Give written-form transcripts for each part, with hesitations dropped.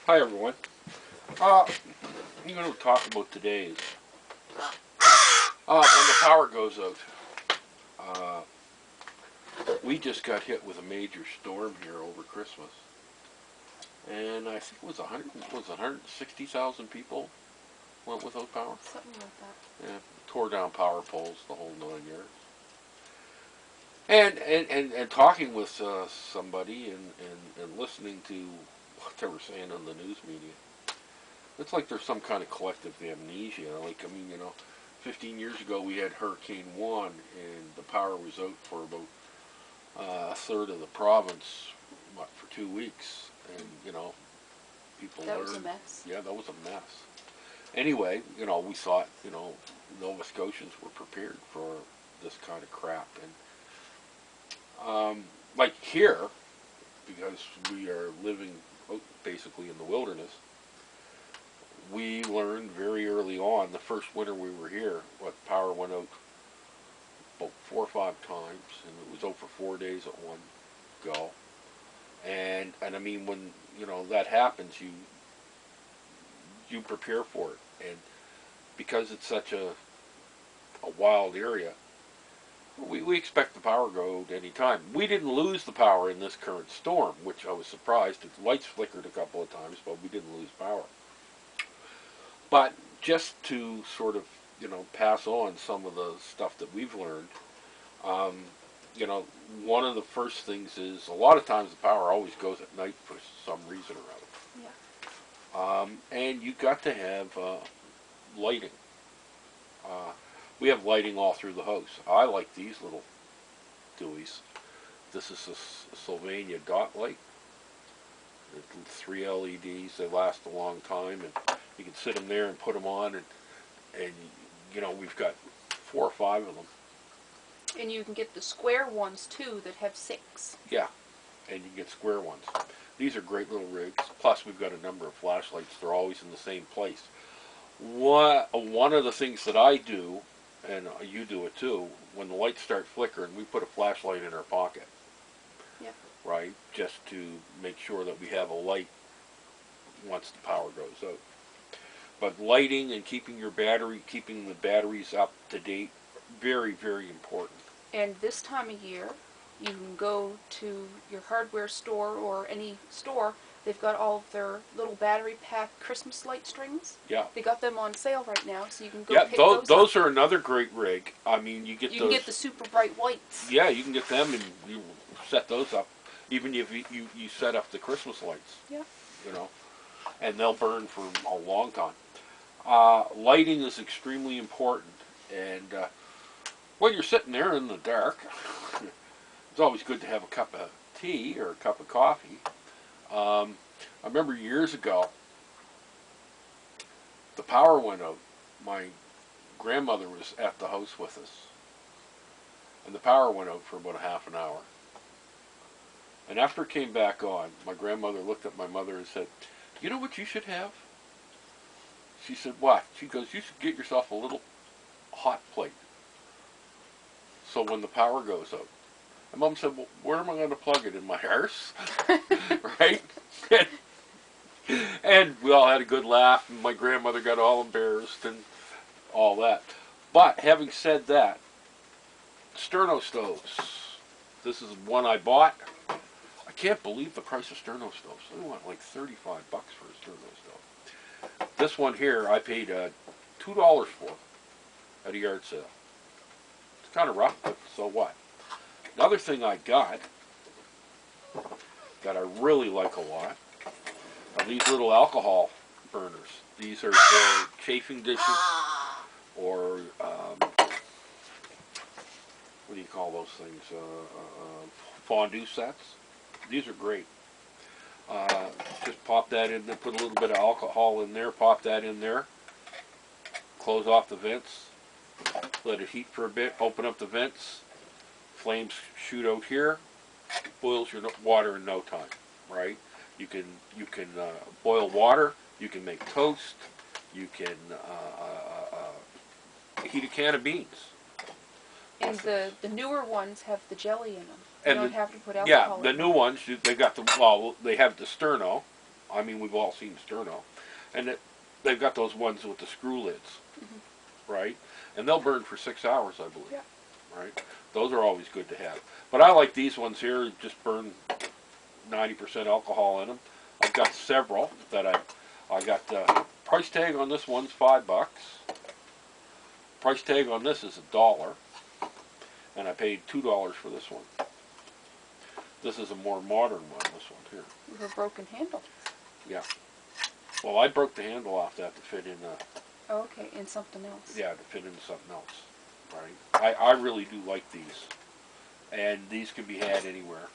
Hi everyone. I'm going to talk about today is when the power goes out. Uh, we just got hit with a major storm here over Christmas, and I think it was 160,000 people went without power. Something like that. Yeah, tore down power poles, the whole 9 yards. And talking with somebody and listening to what they were saying on the news media. It's like there's some kind of collective amnesia. Like, 15 years ago we had Hurricane Juan, and the power was out for about a third of the province, for 2 weeks. And, people That learned. was a mess. Yeah, that was a mess. Anyway, we thought, Nova Scotians were prepared for this kind of crap. And, like here, because we are living basically in the wilderness, we learned very early on, the first winter we were here, power went out about 4 or 5 times, and it was out for 4 days at one go. And I mean, when that happens, you prepare for it, and because it's such a wild area, we expect the power to go out any time. We didn't lose the power in this current storm, which I was surprised. The lights flickered a couple of times, but we didn't lose power. But just to sort of, pass on some of the stuff that we've learned, one of the first things is a lot of times the power always goes at night for some reason or other. Yeah. And you got to have lighting. We have lighting all through the house. I like these little dewies. This is a Sylvania dot light. It's 3 LEDs. They last a long time, and you can sit them there and put them on, and we've got 4 or 5 of them. And you can get the square ones too that have 6. Yeah, and you can get square ones. These are great little rigs. Plus, we've got a number of flashlights. They're always in the same place. One of the things that I do, and you do it too, when the lights start flickering, we put a flashlight in our pocket. Yeah. Right? Just to make sure that we have a light once the power goes out. But lighting and keeping the batteries up to date, very, very important. And this time of year, you can go to your hardware store or any store. They've got all of their little battery pack Christmas light strings. Yeah. They got them on sale right now, so you can go pick those those up. are another great rig. I mean, you can get the super bright whites. Yeah, you can get them, and you set those up. Even if you set up the Christmas lights. Yeah. And they'll burn for a long time. Lighting is extremely important, and when you're sitting there in the dark, it's always good to have a cup of tea or a cup of coffee. I remember years ago, the power went out. My grandmother was at the house with us, and the power went out for about a half an hour. And after it came back on, my grandmother looked at my mother and said, "You know what you should have?" She said, "What?" She goes, "You should get yourself a little hot plate, so when the power goes out." And Mom said, "Well, where am I going to plug it? In my arse?" Right? And we all had a good laugh, and my grandmother got all embarrassed and all that. But having said that, sterno stoves. This is one I bought. I can't believe the price of sterno stoves. They want like $35 for a sterno stove. This one here I paid $2 for at a yard sale. It's kind of rough, but so what? Another thing I got that I really like a lot are these little alcohol burners. These are for chafing dishes or what do you call those things? Fondue sets. These are great. Just pop that in there, put a little bit of alcohol in there, pop that in there, close off the vents, let it heat for a bit, open up the vents, flames shoot out here, boils your water in no time, right? You can boil water, you can make toast, you can heat a can of beans. And the newer ones have the jelly in them. You And don't have to put alcohol in the them. new ones, they have the sterno I mean, we've all seen Sterno, and they've got those ones with the screw lids, right? And they'll burn for 6 hours, I believe. Yeah. Right? Those are always good to have. But I like these ones here, just burn 90% alcohol in them. I've got several that I got price tag on this one's $5. Price tag on this is $1, and I paid $2 for this one. This is a more modern one, this one here. With a broken handle. Yeah. Well, I broke the handle off that to fit in, Oh, okay, in something else. yeah, to fit into something else. Right? I really do like these. And these can be had anywhere.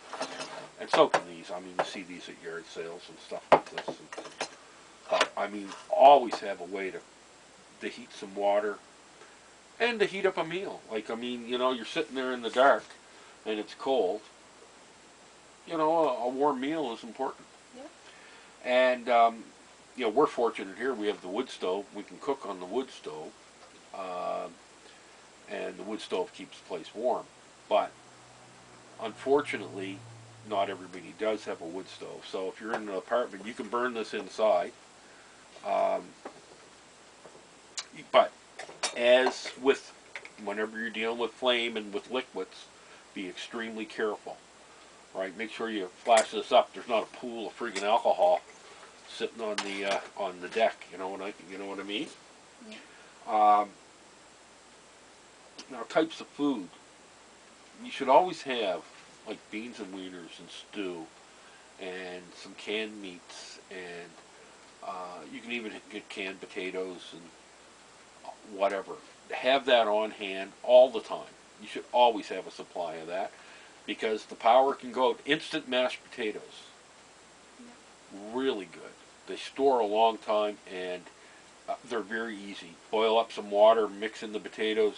And so can these. I mean, you see these at yard sales and stuff like this. And, I mean, always have a way to heat some water and to heat up a meal. Like, I mean, you know, you're sitting there in the dark and it's cold. You know, a warm meal is important. Yeah. And, you know, we're fortunate here. We have the wood stove. We can cook on the wood stove. And the wood stove keeps the place warm. But, unfortunately, not everybody does have a wood stove. So if you're in an apartment, you can burn this inside. But as with, whenever you're dealing with flame and with liquids, be extremely careful. Right? Make sure you flash this up. There's not a pool of friggin' alcohol sitting on the deck. You know what I mean? Yeah. Now, types of food. You should always have like beans and wieners and stew, and some canned meats, and you can even get canned potatoes and whatever. Have that on hand all the time. You should always have a supply of that, because the power can go out. Instant mashed potatoes, really good. They store a long time, and they're very easy. Boil up some water, mix in the potatoes,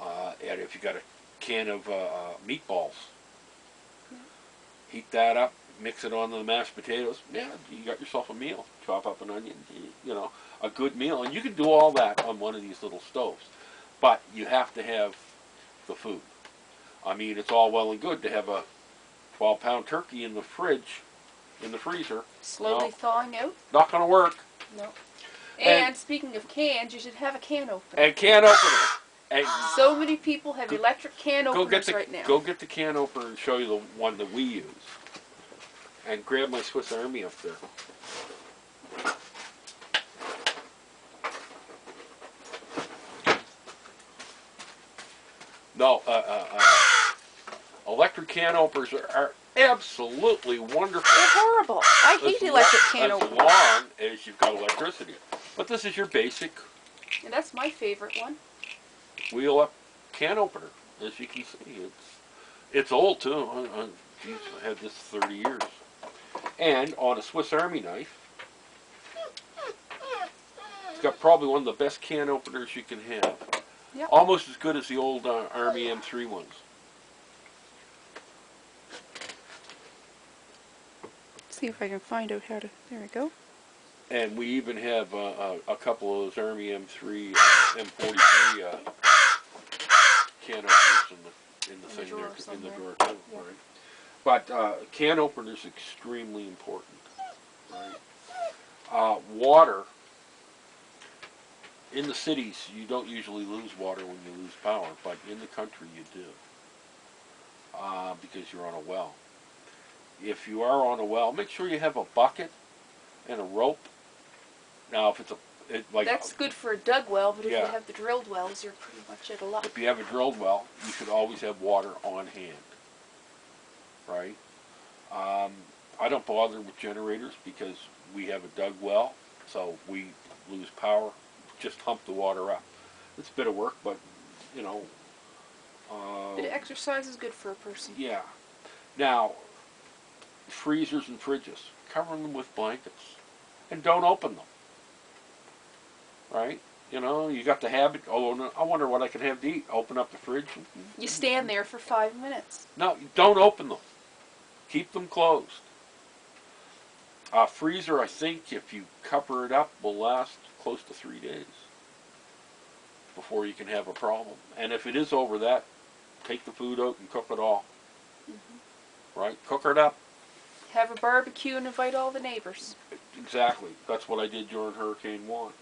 and if you got a can of meatballs, heat that up, mix it on the mashed potatoes. Yeah, you got yourself a meal. Chop up an onion, you know, a good meal, and you can do all that on one of these little stoves. But you have to have the food. I mean, it's all well and good to have a 12-pound turkey in the fridge, in the freezer. Slowly thawing out? Not going to work. No. And speaking of cans, you should have a can opener. And can opener. And so many people have electric can openers right now. Go get the can opener and show you the one that we use. And grab my Swiss Army up there. No, electric can openers are absolutely wonderful. They're horrible. I hate electric can openers. As long as you've got electricity. But this is your basic. And that's my favorite one. Wheel up can opener, as you can see. It's old too. Geez, I had this 30 years. And on a Swiss Army knife, it's got probably one of the best can openers you can have. Yep. Almost as good as the old Army M3 ones. See if I can find out how to. There we go. And we even have a couple of those Army M3, M43 can openers in the thing there, in the drawer too, yeah. Right? But can openers extremely important, right? Water. In the cities, you don't usually lose water when you lose power, but in the country you do, because you're on a well. If you are on a well, make sure you have a bucket and a rope. Now, if it's like that's good for a dug well, but if yeah. you have the drilled wells, you're pretty much at a lot. If you have a drilled well, you should always have water on hand, right? I don't bother with generators because we have a dug well, so we lose power. Just hump the water up. It's a bit of work, but you know. Bit of exercise is good for a person. Yeah. Now, freezers and fridges, cover them with blankets, and don't open them. Right? You know, you got the habit. Oh, no, I wonder what I can have to eat. Open up the fridge. You stand there for 5 minutes. No, don't open them. Keep them closed. A freezer, I think, if you cover it up, will last close to 3 days before you can have a problem. And if it is over that, take the food out and cook it all. Right? Cook it up. Have a barbecue and invite all the neighbors. Exactly. That's what I did during Hurricane 1.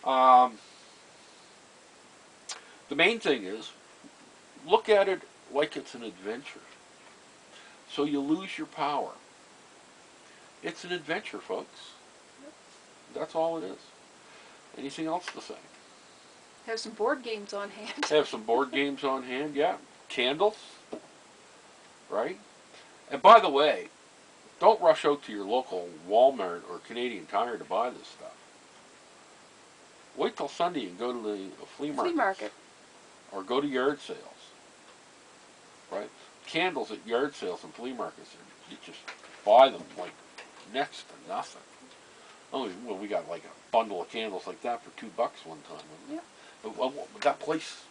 Um, the main thing is, look at it like it's an adventure. So you lose your power. It's an adventure, folks. That's all it is. Anything else to say? Have some board games on hand. Have some board games on hand, yeah. Candles, right? And by the way, don't rush out to your local Walmart or Canadian Tire to buy this stuff. Wait till Sunday and go to the flea Flea market. market. Or go to yard sales, right? Candles at yard sales and flea markets, you just buy them like next to nothing. Oh, well, we got like a bundle of candles like that for $2 one time. Yeah. But that place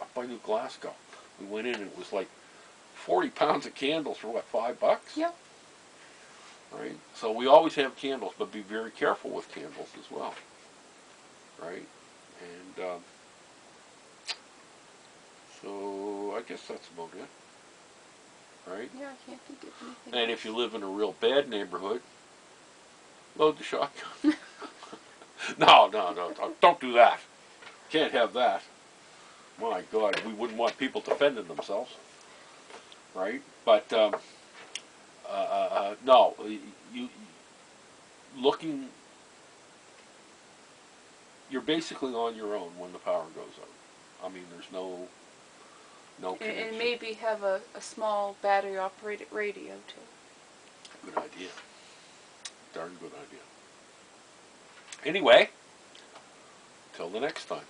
up by New Glasgow, we went in and it was like 40 pounds of candles for what, $5? Yeah. Right? So we always have candles, but be very careful with candles as well. Right? And so I guess that's about it. Right? Yeah, I can't think of anything And else. if you live in a real bad neighborhood, load the shotgun. No, don't do that. Can't have that. My God, we wouldn't want people defending themselves, right? But no, you looking. You're basically on your own when the power goes out. I mean, there's no connection. And maybe have a small battery operated radio too. Good idea. Darn good idea. Anyway, till the next time.